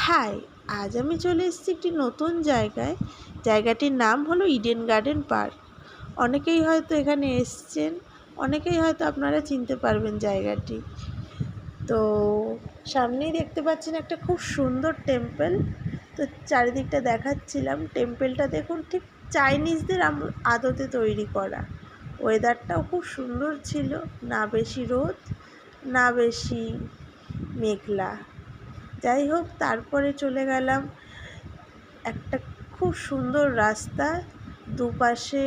High, আজ আমি চলে এসেছি একটি নতুন জায়গায়। জায়গাটির নাম হলো ইডেন গার্ডেন পার্ক। অনেকেই হয়তো এখানে এসছেন, অনেকেই হয়তো আপনারা চিনতে পারবেন জায়গাটি। তো সামনেই দেখতে পাচ্ছেন একটা খুব সুন্দর টেম্পল। তো চারিদিকটা দেখাচ্ছিলাম। টেম্পলটা দেখুন, ঠিক চাইনিজদের আদতে তৈরি করা। ওয়েদারটাও খুব সুন্দর ছিল, না বেশি রোদ না বেশি মেঘলা। যাই হোক, তারপরে চলে গেলাম একটা খুব সুন্দর রাস্তা, দুপাশে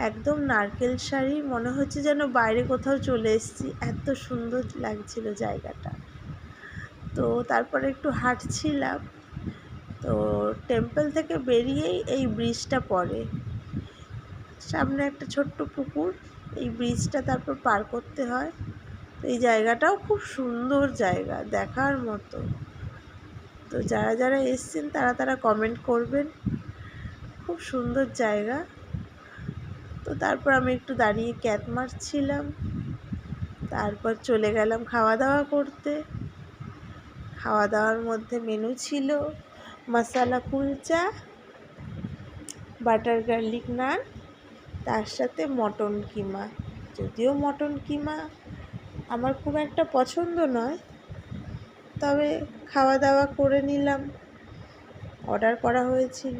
একদম নারকেল শাড়ি, মনে হচ্ছে যেন বাইরে কোথাও চলে এসেছি, এত সুন্দর লাগছিল জায়গাটা। তো তারপরে একটু হাঁটছিলাম। তো টেম্পল থেকে বেরিয়েই এই ব্রিজটা পড়ে, সামনে একটা ছোট্ট পুকুর। এই ব্রিজটা তারপর পার করতে হয়। তো এই জায়গাটাও খুব সুন্দর জায়গা, দেখার মতো। তো যারা যারা এসছেন তারা কমেন্ট করবেন। খুব সুন্দর জায়গা। তো তারপর আমি একটু দাঁড়িয়ে ক্যাট মারছিলাম। তারপর চলে গেলাম খাওয়া দাওয়া করতে। খাওয়া দাওয়ার মধ্যে মেনু ছিল মশালা কুলচা, বাটার গার্লিক নান, তার সাথে মটন কিমা। যদিও মটন কিমা আমার খুব একটা পছন্দ নয়, তবে খাওয়া দাওয়া করে নিলাম, অর্ডার করা হয়েছিল।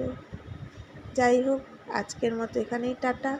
যাই হোক, আজকের মতো এখানেই টাটা।